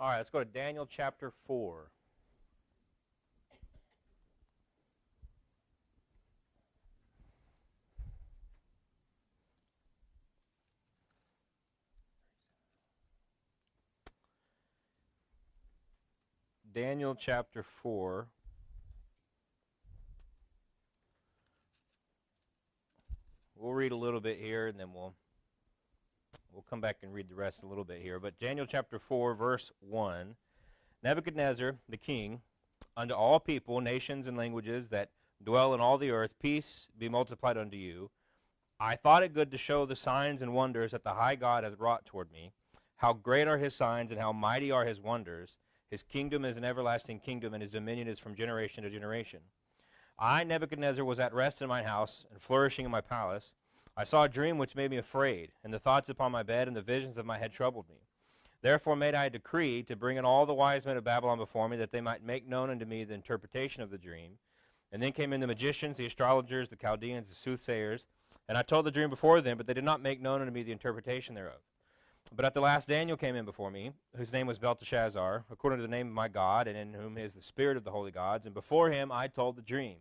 All right, let's go to Daniel chapter 4. Daniel chapter 4. We'll read a little bit here, and then we'll come back and read the rest a little bit here. But Daniel chapter 4, verse 1. Nebuchadnezzar, the king, unto all people, nations, and languages that dwell in all the earth, peace be multiplied unto you. I thought it good to show the signs and wonders that the high God hath wrought toward me. How great are his signs, and how mighty are his wonders. His kingdom is an everlasting kingdom, and his dominion is from generation to generation. I, Nebuchadnezzar, was at rest in my house, and flourishing in my palace. I saw a dream which made me afraid, and the thoughts upon my bed and the visions of my head troubled me. Therefore made I a decree to bring in all the wise men of Babylon before me, that they might make known unto me the interpretation of the dream. And then came in the magicians, the astrologers, the Chaldeans, the soothsayers, and I told the dream before them, but they did not make known unto me the interpretation thereof. But at the last Daniel came in before me, whose name was Belteshazzar, according to the name of my God, and in whom is the spirit of the holy gods. And before him I told the dream,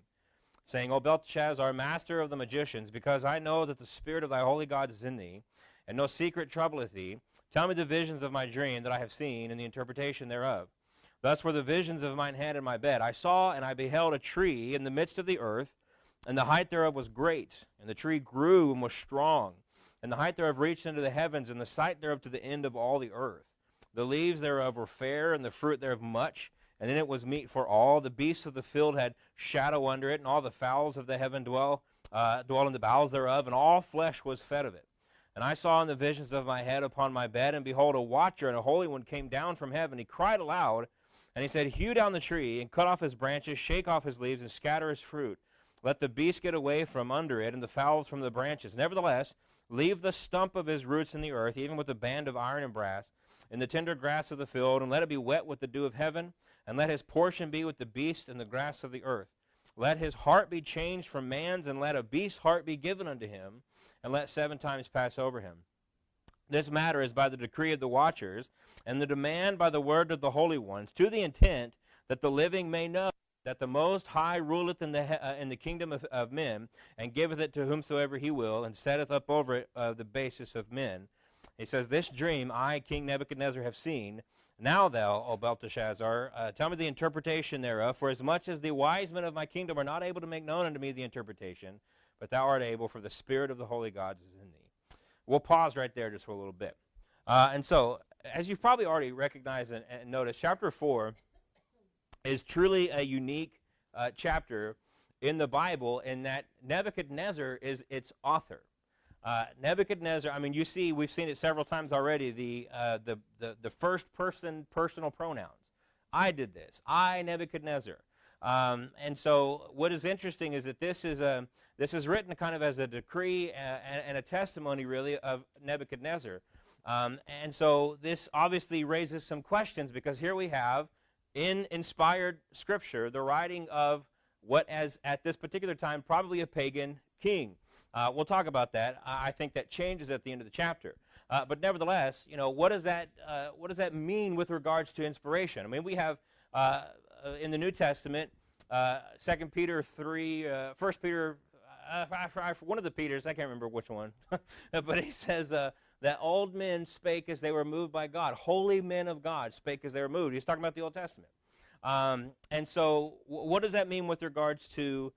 saying, O Belteshazzar, master of the magicians, because I know that the spirit of thy holy gods is in thee, and no secret troubleth thee, tell me the visions of my dream that I have seen, and the interpretation thereof. Thus were the visions of mine head and my bed. I saw and I beheld a tree in the midst of the earth, and the height thereof was great, and the tree grew and was strong, and the height thereof reached into the heavens, and the sight thereof to the end of all the earth. The leaves thereof were fair, and the fruit thereof much, and in it was meat for all. The beasts of the field had shadow under it, and all the fowls of the heaven dwell in the bowels thereof, and all flesh was fed of it. And I saw in the visions of my head upon my bed, and behold, a watcher and a holy one came down from heaven. He cried aloud, and he said, Hew down the tree, and cut off his branches, shake off his leaves, and scatter his fruit. Let the beast get away from under it, and the fowls from the branches. Nevertheless, leave the stump of his roots in the earth, even with a band of iron and brass, in the tender grass of the field, and let it be wet with the dew of heaven, and let his portion be with the beast and the grass of the earth. Let his heart be changed from man's, and let a beast's heart be given unto him, and let 7 times pass over him. This matter is by the decree of the watchers, and the demand by the word of the holy ones, to the intent that the living may know that the Most High ruleth in the kingdom of men, and giveth it to whomsoever he will, and setteth up over it the basis of men. He says, This dream I, King Nebuchadnezzar, have seen. Now thou, O Belteshazzar, tell me the interpretation thereof, for as much as the wise men of my kingdom are not able to make known unto me the interpretation, but thou art able, for the spirit of the holy gods is in thee. We'll pause right there just for a little bit. And so, as you've probably already recognized and noticed, chapter 4 is truly a unique chapter in the Bible in that Nebuchadnezzar is its author. Nebuchadnezzar, I mean, you see, we've seen it several times already, the first person personal pronouns. I did this. I, Nebuchadnezzar. And so what is interesting is that this is written kind of as a decree and a testimony, really, of Nebuchadnezzar. And so this obviously raises some questions, because here we have, in inspired scripture, the writing of what is, at this particular time, probably a pagan king. We'll talk about that. I think that changes at the end of the chapter. But nevertheless, what does that mean with regards to inspiration? I mean, we have in the New Testament, 2 Peter 3, 1 Peter, one of the Peters, I can't remember which one, but he says that old men spake as they were moved by God. Holy men of God spake as they were moved. He's talking about the Old Testament. And so what does that mean with regards to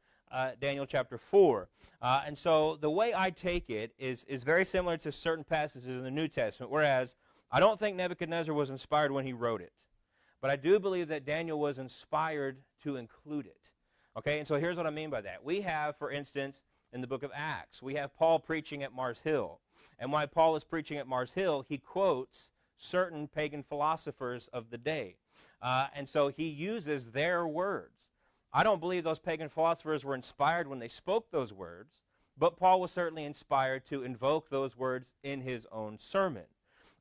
Daniel chapter 4? And so the way I take it is very similar to certain passages in the New Testament, whereas I don't think Nebuchadnezzar was inspired when he wrote it. But I do believe that Daniel was inspired to include it. Okay, and so here's what I mean by that. We have, for instance, in the book of Acts, we have Paul preaching at Mars Hill. And while Paul is preaching at Mars Hill, he quotes certain pagan philosophers of the day. And so he uses their words. I don't believe those pagan philosophers were inspired when they spoke those words, but Paul was certainly inspired to invoke those words in his own sermon.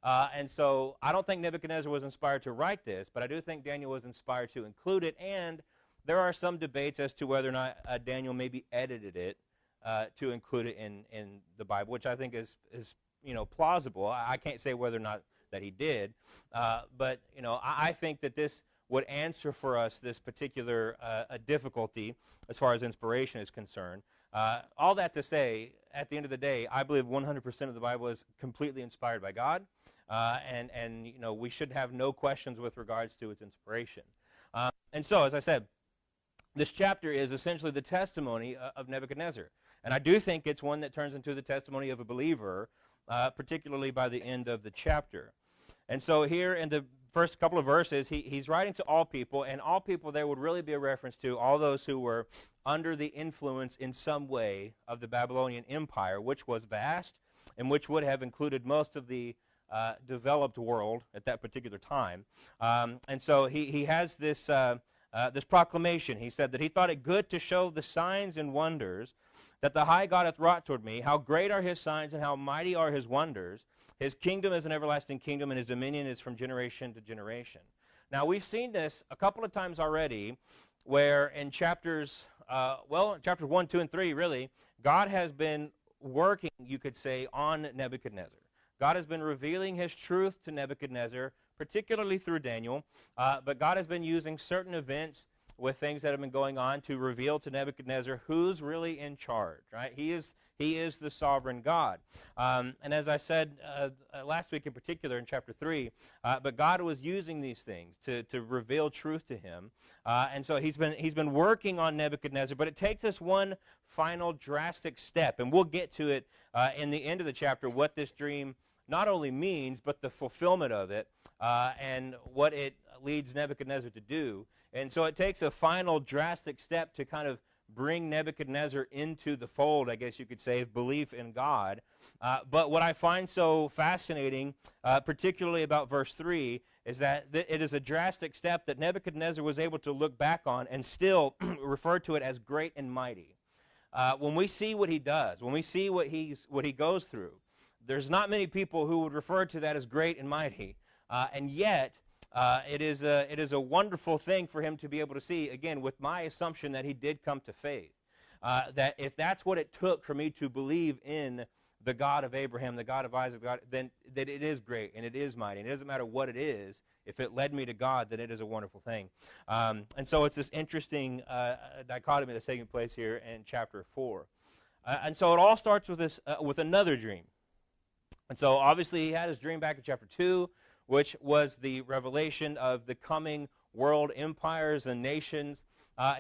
And so I don't think Nebuchadnezzar was inspired to write this, but I do think Daniel was inspired to include it, and there are some debates as to whether or not Daniel maybe edited it to include it in the Bible, which I think is plausible. I can't say whether or not that he did. But, I think that this would answer for us this particular difficulty as far as inspiration is concerned. All that to say, at the end of the day, I believe 100% of the Bible is completely inspired by God, and we should have no questions with regards to its inspiration. And so, as I said, this chapter is essentially the testimony of Nebuchadnezzar. And I do think it's one that turns into the testimony of a believer, particularly by the end of the chapter. And so here in the first couple of verses, he's writing to all people, and all people there would really be a reference to all those who were under the influence in some way of the Babylonian Empire, which was vast and which would have included most of the developed world at that particular time. And so he has this proclamation. He said that he thought it good to show the signs and wonders that the high God hath wrought toward me. How great are his signs and how mighty are his wonders. His kingdom is an everlasting kingdom, and his dominion is from generation to generation. Now, we've seen this a couple of times already, where in chapters 1, 2, and 3, really, God has been working, you could say, on Nebuchadnezzar. God has been revealing his truth to Nebuchadnezzar, particularly through Daniel, but God has been using certain events with things that have been going on to reveal to Nebuchadnezzar who's really in charge, right? He is the sovereign God. And as I said last week in particular in chapter 3, but God was using these things to reveal truth to him. And so he's been working on Nebuchadnezzar, but it takes us one final drastic step, and we'll get to it in the end of the chapter, what this dream not only means, but the fulfillment of it, and what it leads Nebuchadnezzar to do. And so it takes a final drastic step to kind of bring Nebuchadnezzar into the fold, I guess you could say, of belief in God. But what I find so fascinating, particularly about verse 3, is that it is a drastic step that Nebuchadnezzar was able to look back on and still refer to it as great and mighty. When we see what he does, when we see what he goes through, there's not many people who would refer to that as great and mighty, and yet it is a wonderful thing for him to be able to see, again, with my assumption that he did come to faith, that if that's what it took for me to believe in the God of Abraham, the God of Isaac, then that it is great and it is mighty, and it doesn't matter what it is. If it led me to God, then it is a wonderful thing. And so it's this interesting dichotomy that's taking place here in chapter 4. And so it all starts with another dream. And so obviously he had his dream back in chapter 2, which was the revelation of the coming world empires and nations.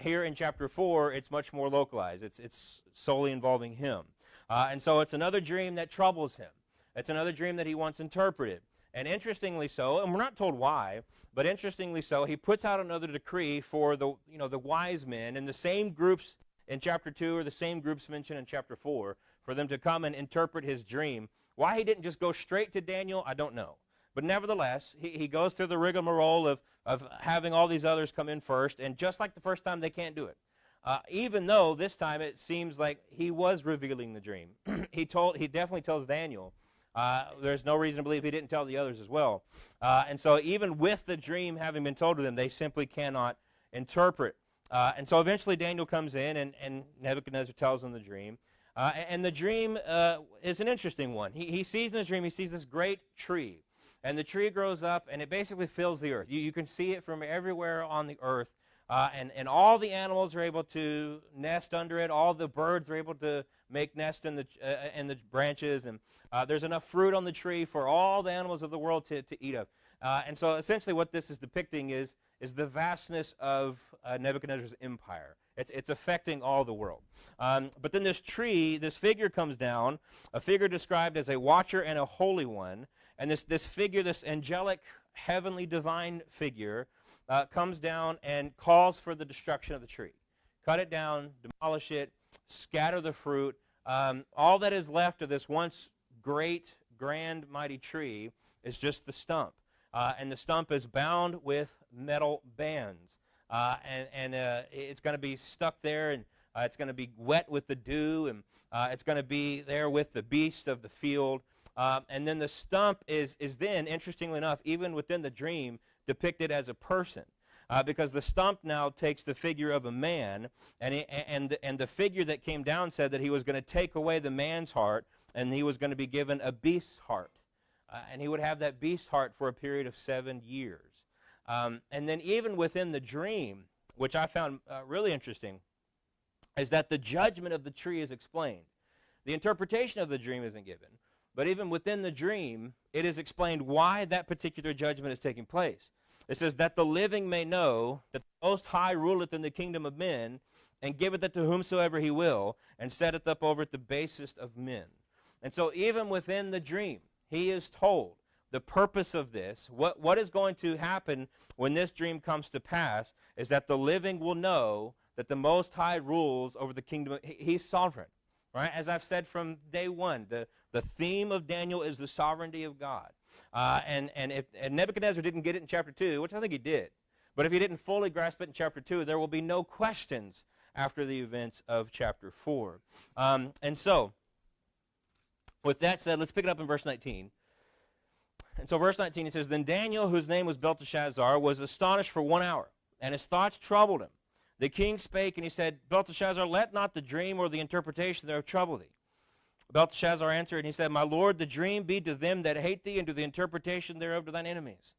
Here in chapter 4, it's much more localized. It's solely involving him. And so it's another dream that troubles him. It's another dream that he wants interpreted. And interestingly so, and we're not told why, but interestingly so, he puts out another decree for the wise men and the same groups in chapter 2 are the same groups mentioned in chapter 4 for them to come and interpret his dream. Why he didn't just go straight to Daniel, I don't know. But nevertheless, he goes through the rigmarole of having all these others come in first, and just like the first time, they can't do it. Even though this time it seems like he was revealing the dream. He definitely tells Daniel. There's no reason to believe he didn't tell the others as well. And so even with the dream having been told to them, they simply cannot interpret. And so eventually Daniel comes in, and Nebuchadnezzar tells him the dream. And the dream is an interesting one. He sees in his dream, he sees this great tree. And the tree grows up, and it basically fills the earth. You can see it from everywhere on the earth. And all the animals are able to nest under it. All the birds are able to make nests in the branches. And there's enough fruit on the tree for all the animals of the world to eat of. And so essentially what this is depicting is the vastness of Nebuchadnezzar's empire. It's affecting all the world. But then this tree, this figure comes down, a figure described as a watcher and a holy one. And this figure, this angelic, heavenly, divine figure, comes down and calls for the destruction of the tree. Cut it down, demolish it, scatter the fruit. All that is left of this once great, grand, mighty tree is just the stump. And the stump is bound with metal bands. And it's going to be stuck there, and it's going to be wet with the dew, and it's going to be there with the beasts of the field. And then the stump is then, interestingly enough, even within the dream, depicted as a person. Because the stump now takes the figure of a man, and the figure that came down said that he was going to take away the man's heart, and he was going to be given a beast's heart. and he would have that beast heart for a period of 7 years. And then even within the dream, which I found really interesting, is that the judgment of the tree is explained. The interpretation of the dream isn't given, but even within the dream, it is explained why that particular judgment is taking place. It says, that the living may know that the Most High ruleth in the kingdom of men, and giveth it to whomsoever he will, and setteth up over it the basest of men. And so even within the dream, he is told the purpose of this, what is going to happen when this dream comes to pass, is that the living will know that the Most High rules over the kingdom. He's sovereign, right? As I've said from day one, the theme of Daniel is the sovereignty of God. And if Nebuchadnezzar didn't get it in chapter 2, which I think he did, but if he didn't fully grasp it in chapter 2, there will be no questions after the events of chapter 4. And so, with that said, let's pick it up in verse 19. And so verse 19, it says, Then Daniel, whose name was Belteshazzar, was astonished for 1 hour, and his thoughts troubled him. The king spake, and he said, Belteshazzar, let not the dream or the interpretation thereof trouble thee. Belteshazzar answered, and he said, My lord, the dream be to them that hate thee, and to the interpretation thereof to thine enemies.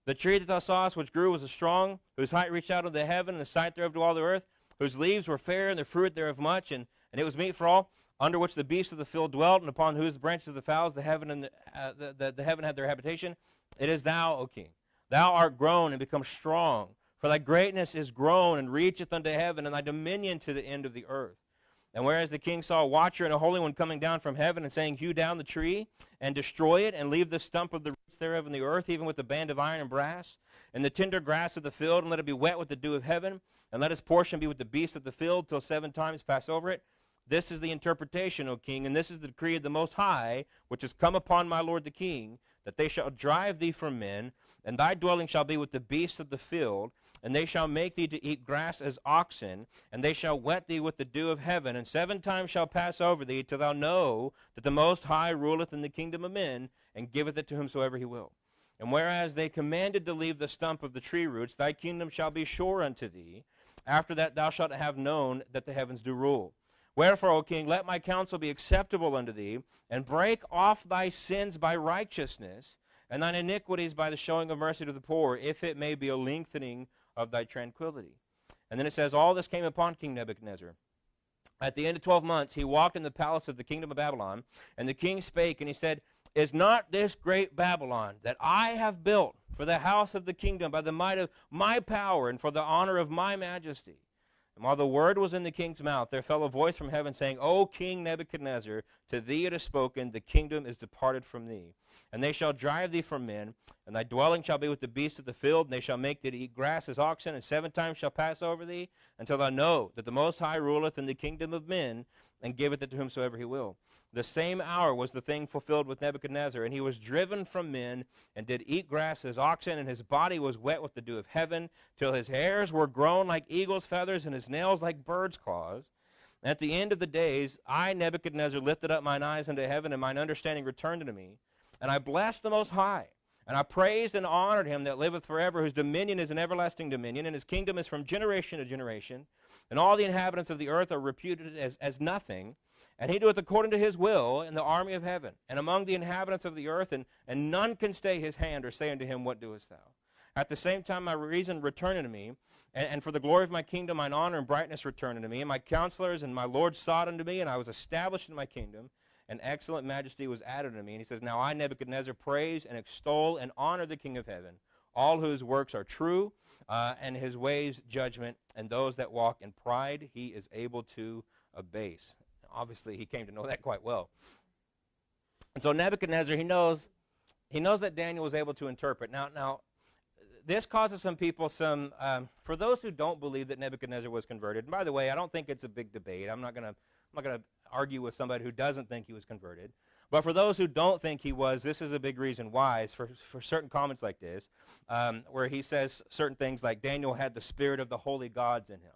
The tree that thou sawest, which grew, was a strong, whose height reached out unto the heaven, and the sight thereof to all the earth, whose leaves were fair, and the fruit thereof much, and it was meat for all, under which the beasts of the field dwelt, and upon whose branches of the fowls the heaven and the heaven had their habitation. It is thou, O king. Thou art grown and become strong, for thy greatness is grown and reacheth unto heaven, and thy dominion to the end of the earth. And whereas the king saw a watcher and a holy one coming down from heaven, and saying, Hew down the tree, and destroy it, and leave the stump of the roots thereof in the earth, even with the band of iron and brass, and the tender grass of the field, and let it be wet with the dew of heaven, and let his portion be with the beasts of the field, till 7 times pass over it. This is the interpretation, O king, and this is the decree of the Most High, which has come upon my lord the king, that they shall drive thee from men, and thy dwelling shall be with the beasts of the field, and they shall make thee to eat grass as oxen, and they shall wet thee with the dew of heaven, and 7 times shall pass over thee, till thou know that the Most High ruleth in the kingdom of men, and giveth it to whomsoever he will. And whereas they commanded to leave the stump of the tree roots, thy kingdom shall be sure unto thee. After that thou shalt have known that the heavens do rule. Wherefore, O king, let my counsel be acceptable unto thee, and break off thy sins by righteousness, and thine iniquities by the showing of mercy to the poor, if it may be a lengthening of thy tranquility. And then it says, All this came upon King Nebuchadnezzar. At the end of 12 months, he walked in the palace of the kingdom of Babylon, and the king spake, and he said, Is not this great Babylon that I have built for the house of the kingdom by the might of my power and for the honor of my majesty? And while the word was in the king's mouth, there fell a voice from heaven, saying, O King Nebuchadnezzar, to thee it is spoken, the kingdom is departed from thee. And they shall drive thee from men, and thy dwelling shall be with the beasts of the field, and they shall make thee to eat grass as oxen, and 7 times shall pass over thee, until thou know that the Most High ruleth in the kingdom of men, and giveth it to whomsoever he will. The same hour was the thing fulfilled with Nebuchadnezzar, and he was driven from men, and did eat grass as oxen, and his body was wet with the dew of heaven, till his hairs were grown like eagle's feathers, and his nails like bird's claws. And at the end of the days, I, Nebuchadnezzar, lifted up mine eyes unto heaven, and mine understanding returned unto me. And I blessed the Most High, and I praised and honored him that liveth forever, whose dominion is an everlasting dominion, and his kingdom is from generation to generation. And all the inhabitants of the earth are reputed as nothing. And he doeth according to his will in the army of heaven, and among the inhabitants of the earth, and none can stay his hand or say unto him, What doest thou? At the same time my reason returned unto me, and for the glory of my kingdom mine honor and brightness returned unto me, and my counselors and my lord sought unto me, and I was established in my kingdom, and excellent majesty was added unto me. And he says, Now I, Nebuchadnezzar, praise and extol and honor the King of heaven, all whose works are true, and his ways judgment, and those that walk in pride he is able to abase. Obviously, he came to know that quite well. And so Nebuchadnezzar, he knows that Daniel was able to interpret. Now, this causes some people for those who don't believe that Nebuchadnezzar was converted. And by the way, I don't think it's a big debate. I'm not gonna argue with somebody who doesn't think he was converted. But for those who don't think he was, this is a big reason why. It's for certain comments like this, where he says certain things like Daniel had the spirit of the holy gods in him.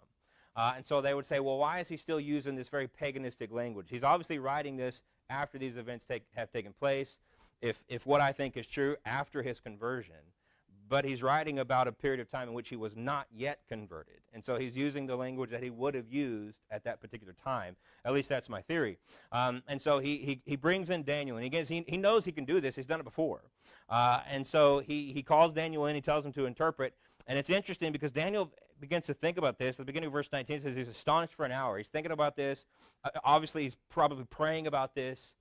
And so they would say, well, why is he still using this very paganistic language? He's obviously writing this after these events have taken place, if what I think is true, after his conversion. but he's writing about a period of time in which he was not yet converted. And so he's using the language that he would have used at that particular time. At least that's my theory. And so he brings in Daniel, and again, he knows he can do this. He's done it before. And so he calls Daniel in. He tells him to interpret. And it's interesting because Daniel begins to think about this. At the beginning of verse 19, it says he's astonished for an hour. He's thinking about this. Obviously, he's probably praying about this.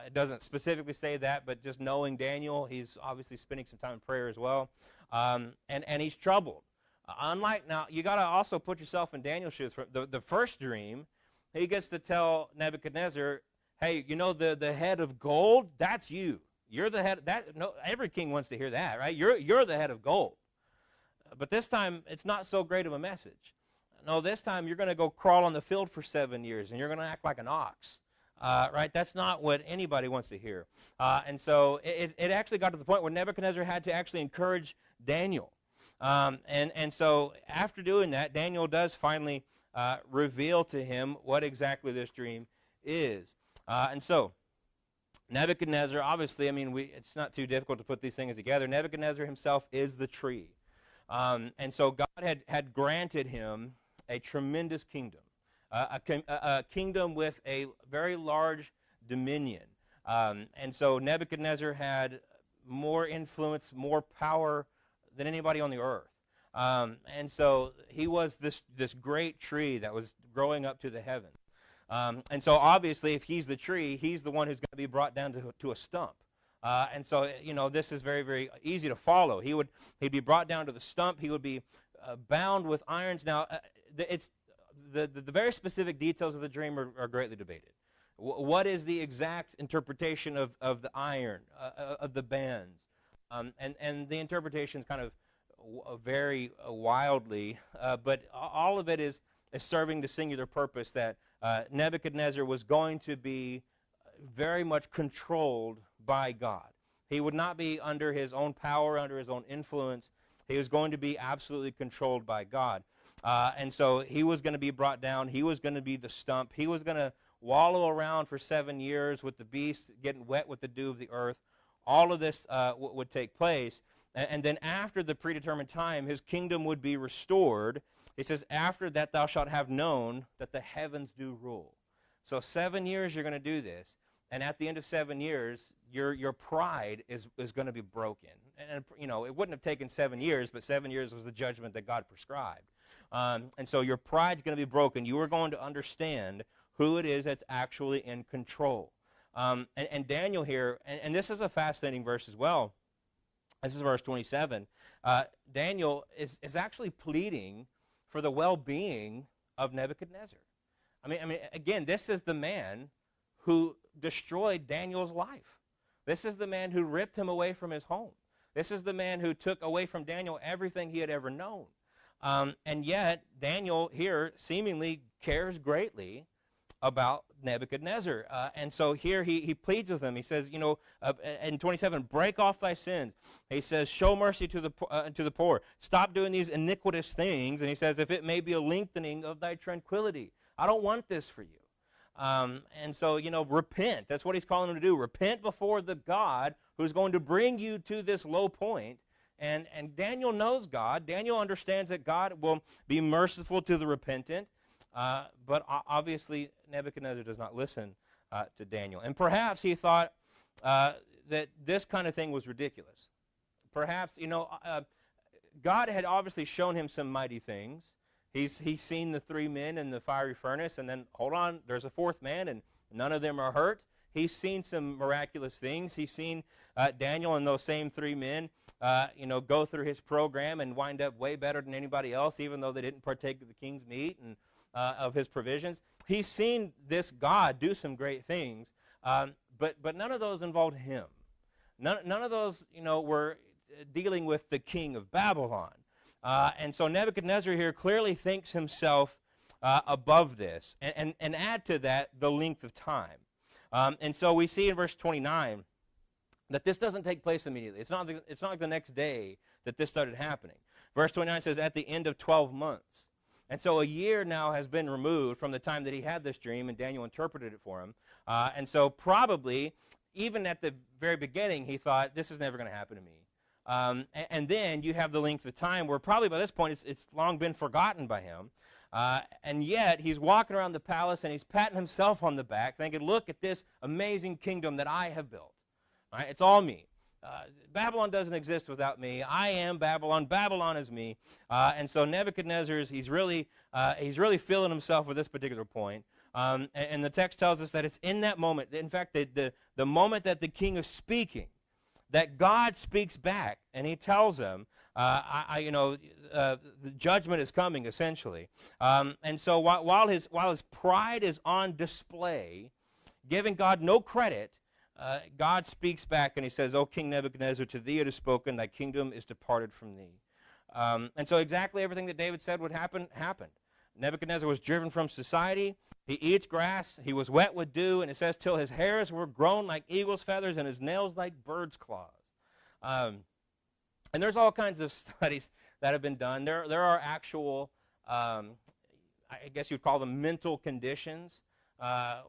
It doesn't specifically say that, but just knowing Daniel, he's obviously spending some time in prayer as well. And he's troubled. Unlike now, you got to also put yourself in Daniel's shoes. The first dream, he gets to tell Nebuchadnezzar, hey, you know the head of gold? That's you. You're the head. No, every king wants to hear that, right? You're the head of gold. But this time, it's not so great of a message. No, this time you're going to go crawl on the field for 7 years, and you're going to act like an ox. Right? That's not what anybody wants to hear. And so it actually got to the point where Nebuchadnezzar had to actually encourage Daniel. And so after doing that, Daniel does finally reveal to him what exactly this dream is. And so Nebuchadnezzar, obviously, I mean, it's not too difficult to put these things together. Nebuchadnezzar himself is the tree. And so God had granted him a tremendous kingdom. A kingdom with a very large dominion. And so Nebuchadnezzar had more influence, more power than anybody on the earth. And so he was this great tree that was growing up to the heavens. And so obviously if he's the tree, he's the one who's going to be brought down to a stump. And so, you know, this is very, very easy to follow. He'd be brought down to the stump. He would be bound with irons. Now, the very specific details of the dream are greatly debated. What is the exact interpretation of the iron, of the bands? And the interpretations kind of vary wildly, but all of it is serving the singular purpose that Nebuchadnezzar was going to be very much controlled by God. He would not be under his own power, under his own influence. He was going to be absolutely controlled by God. And so he was going to be brought down. He was going to be the stump. He was going to wallow around for 7 years with the beast, getting wet with the dew of the earth. All of this would take place. And then after the predetermined time, his kingdom would be restored. It says, after that thou shalt have known that the heavens do rule. So 7 years you're going to do this. And at the end of 7 years, your pride is going to be broken. And, you know, it wouldn't have taken 7 years, but 7 years was the judgment that God prescribed. And so your pride's going to be broken. You are going to understand who it is that's actually in control. And Daniel here, and this is a fascinating verse as well. This is verse 27. Daniel is actually pleading for the well-being of Nebuchadnezzar. I mean, again, this is the man who destroyed Daniel's life. This is the man who ripped him away from his home. This is the man who took away from Daniel everything he had ever known. And yet, Daniel here seemingly cares greatly about Nebuchadnezzar. And so here he pleads with him. He says, you know, in 27, break off thy sins. He says, show mercy to the poor. Stop doing these iniquitous things. And he says, if it may be a lengthening of thy tranquility. I don't want this for you. And so, you know, repent. That's what he's calling him to do. Repent before the God who's going to bring you to this low point. And Daniel knows God. Daniel understands that God will be merciful to the repentant. But obviously, Nebuchadnezzar does not listen to Daniel. And perhaps he thought that this kind of thing was ridiculous. Perhaps, you know, God had obviously shown him some mighty things. He's seen the 3 men in the fiery furnace, and then, hold on, there's a 4th man, and none of them are hurt. He's seen some miraculous things. He's seen Daniel and those same 3 men, you know, go through his program and wind up way better than anybody else, even though they didn't partake of the king's meat and of his provisions. He's seen this God do some great things, but none of those involved him. None of those, you know, were dealing with the king of Babylon. And so Nebuchadnezzar here clearly thinks himself above this. And add to that the length of time. And so we see in verse 29 that this doesn't take place immediately. It's not like the next day that this started happening. Verse 29 says, at the end of 12 months. And so a year now has been removed from the time that he had this dream, and Daniel interpreted it for him. And so probably, even at the very beginning, he thought, this is never going to happen to me. And then you have the length of time where probably by this point it's long been forgotten by him. And yet he's walking around the palace and he's patting himself on the back thinking, look at this amazing kingdom that I have built. Right? It's all me. Babylon doesn't exist without me. I am Babylon. Babylon is me. And so Nebuchadnezzar, he's really feeling himself at this particular point. And the text tells us that it's in that moment, in fact, the moment that the king is speaking, that God speaks back, and he tells him, the judgment is coming, essentially. And so while his pride is on display, giving God no credit, God speaks back and he says, O King Nebuchadnezzar, to thee it is spoken, thy kingdom is departed from thee. And so exactly everything that David said would happen, happened. Nebuchadnezzar was driven from society. He eats grass. He was wet with dew. And it says, till his hairs were grown like eagle's feathers and his nails like bird's claws. And there's all kinds of studies that have been done. There are actual, I guess you'd call them mental conditions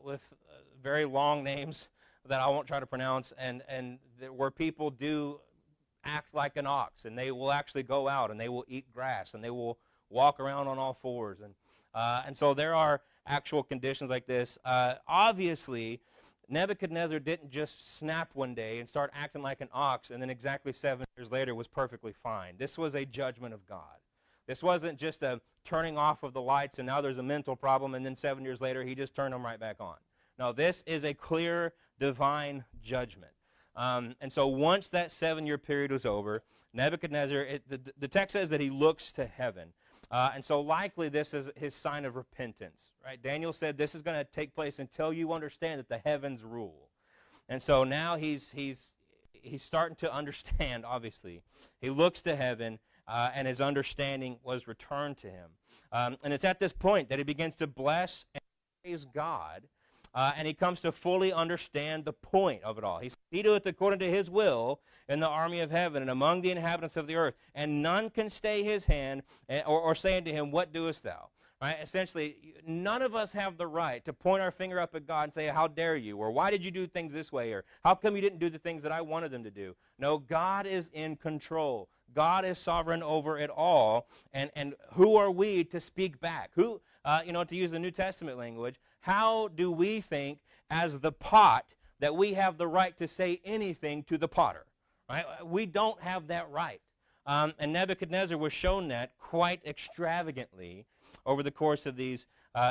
with very long names that I won't try to pronounce, and where people do act like an ox, and they will actually go out and they will eat grass and they will walk around on all fours, and so there are actual conditions like this. Obviously, Nebuchadnezzar didn't just snap one day and start acting like an ox, and then exactly 7 years later was perfectly fine. This was a judgment of God. This wasn't just a turning off of the lights and now there's a mental problem, and then 7 years later he just turned them right back on. No, this is a clear divine judgment. And so once that 7-year period was over, Nebuchadnezzar, the text says that he looks to heaven. And so likely this is his sign of repentance. Right? Daniel said this is going to take place until you understand that the heavens rule. And so now he's starting to understand, obviously. He looks to heaven, and his understanding was returned to him. And it's at this point that he begins to bless and praise God. And he comes to fully understand the point of it all. He doeth according to his will in the army of heaven and among the inhabitants of the earth. And none can stay his hand or say unto him, what doest thou? Right? Essentially, none of us have the right to point our finger up at God and say, how dare you? Or why did you do things this way? Or how come you didn't do the things that I wanted them to do? No, God is in control. God is sovereign over it all. And who are we to speak back? Who, to use the New Testament language, how do we think as the pot that we have the right to say anything to the potter? Right? We don't have that right. And Nebuchadnezzar was shown that quite extravagantly over the course of these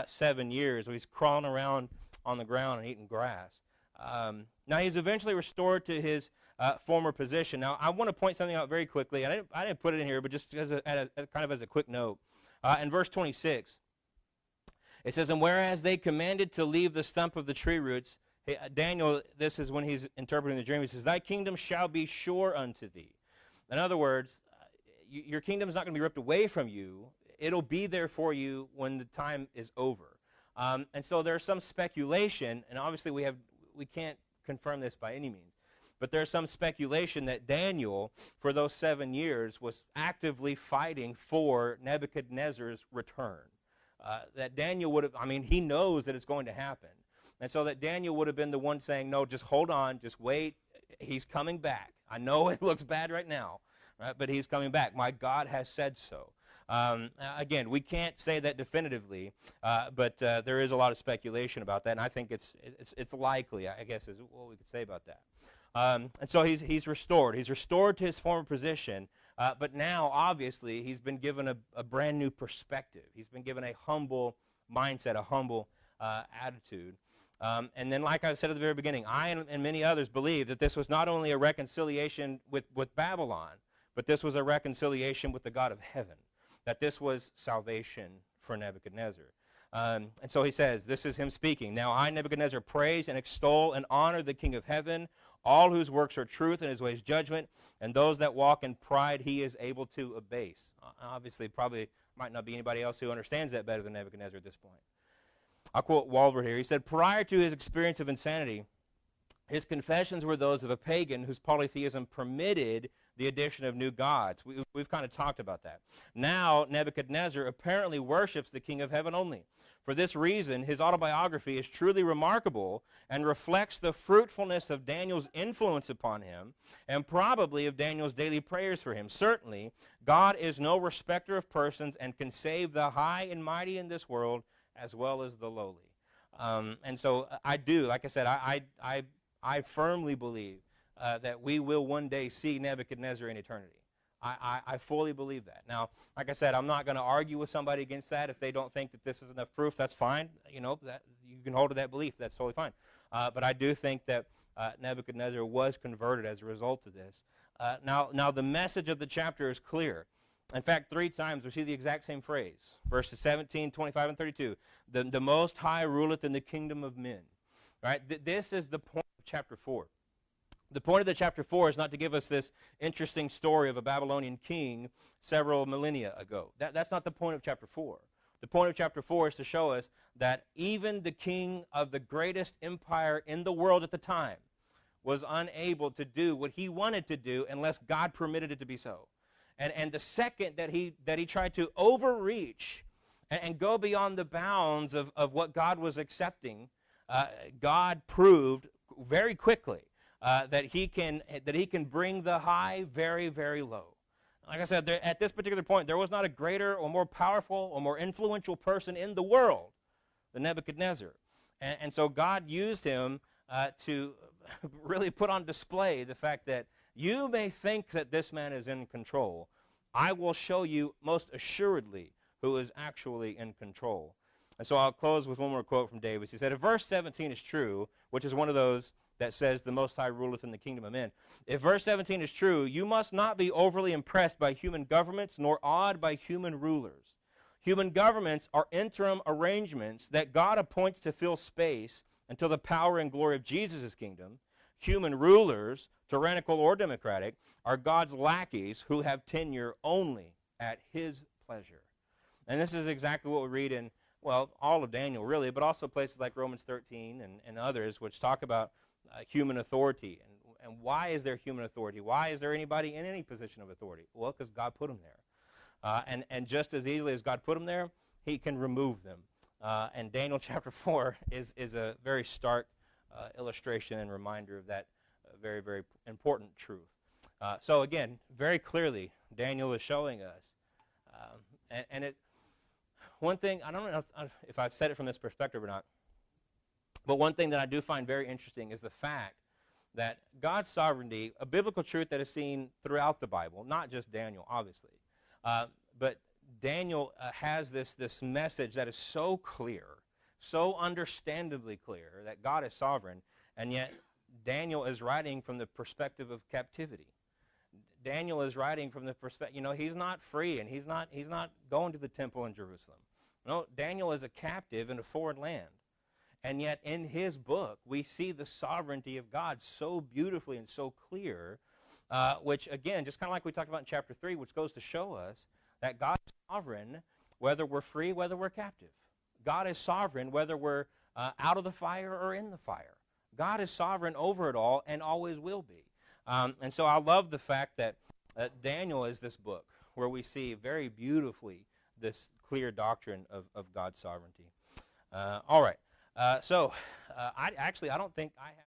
7 years. He's crawling around on the ground and eating grass. Now he's eventually restored to his former position. Now I want to point something out very quickly. I didn't put it in here, but just as kind of as a quick note. In verse 26, it says, and whereas they commanded to leave the stump of the tree roots, Daniel, this is when he's interpreting the dream, he says, thy kingdom shall be sure unto thee. In other words, your kingdom is not going to be ripped away from you. It'll be there for you when the time is over. And so there's some speculation, and obviously we can't confirm this by any means, but there's some speculation that Daniel, for those 7 years, was actively fighting for Nebuchadnezzar's return. That Daniel would have, he knows that it's going to happen. And so that Daniel would have been the one saying, no, just hold on, just wait. He's coming back. I know it looks bad right now, right? But he's coming back. My God has said so. Again, we can't say that definitively, but there is a lot of speculation about that, and I think it's likely, I guess, is what we could say about that. And so he's restored. He's restored to his former position, but now, obviously, he's been given a brand new perspective. He's been given a humble mindset, a humble attitude. And then, like I said at the very beginning, I and many others believe that this was not only a reconciliation with Babylon, but this was a reconciliation with the God of heaven, that this was salvation for Nebuchadnezzar. And so he says, this is him speaking. Now I, Nebuchadnezzar, praise and extol and honor the King of heaven, all whose works are truth and his ways judgment, and those that walk in pride he is able to abase. Obviously, probably might not be anybody else who understands that better than Nebuchadnezzar at this point. I'll quote Walvoord here. He said, prior to his experience of insanity, His confessions were those of a pagan whose polytheism permitted the addition of new gods. We've kind of talked about that. Now, Nebuchadnezzar apparently worships the King of Heaven only. For this reason, his autobiography is truly remarkable and reflects the fruitfulness of Daniel's influence upon him and probably of Daniel's daily prayers for him. Certainly, God is no respecter of persons and can save the high and mighty in this world as well as the lowly. And so I do, like I said, I firmly believe that we will one day see Nebuchadnezzar in eternity. I fully believe that. Now, like I said, I'm not going to argue with somebody against that. If they don't think that this is enough proof, that's fine. You know, that you can hold to that belief. That's totally fine. But I do think that Nebuchadnezzar was converted as a result of this. Now, the message of the chapter is clear. In fact, 3 times we see the exact same phrase. Verses 17, 25, and 32. The Most High ruleth in the kingdom of men. Right? This is the point of chapter 4. The point of the chapter 4 is not to give us this interesting story of a Babylonian king several millennia ago. That's not the point of chapter 4. The point of chapter 4 is to show us that even the king of the greatest empire in the world at the time was unable to do what he wanted to do unless God permitted it to be so. And the second that he tried to overreach and go beyond the bounds of what God was accepting, God proved very quickly that he can bring the high very, very low. Like I said, at this particular point, there was not a greater or more powerful or more influential person in the world than Nebuchadnezzar. And so God used him to really put on display the fact that you may think that this man is in control. I will show you most assuredly who is actually in control. And so I'll close with one more quote from Davis. He said, if verse 17 is true, which is one of those that says the Most High ruleth in the kingdom of men. If verse 17 is true, you must not be overly impressed by human governments nor awed by human rulers. Human governments are interim arrangements that God appoints to fill space until the power and glory of Jesus' kingdom. Human rulers, tyrannical or democratic, are God's lackeys who have tenure only at his pleasure. And this is exactly what we read in, well, all of Daniel really, but also places like Romans 13 and others which talk about human authority. And why is there human authority? Why is there anybody in any position of authority? Well, because God put them there. And just as easily as God put them there, he can remove them. And Daniel chapter 4 is a very stark illustration and reminder of that very, very important truth. So again, very clearly, Daniel is showing us. One thing, I don't know if I've said it from this perspective or not, but one thing that I do find very interesting is the fact that God's sovereignty, a biblical truth that is seen throughout the Bible, not just Daniel, obviously, but Daniel has this message that is so clear, so understandably clear that God is sovereign, and yet Daniel is writing from the perspective of captivity. Daniel is writing from the perspective, he's not free, and he's not going to the temple in Jerusalem. No, Daniel is a captive in a foreign land. And yet in his book, we see the sovereignty of God so beautifully and so clear, which, again, just kind of like we talked about in chapter 3, which goes to show us that God is sovereign whether we're free, whether we're captive. God is sovereign whether we're out of the fire or in the fire. God is sovereign over it all and always will be. And so I love the fact that Daniel is this book where we see very beautifully this clear doctrine of God's sovereignty. All right. So I don't think I have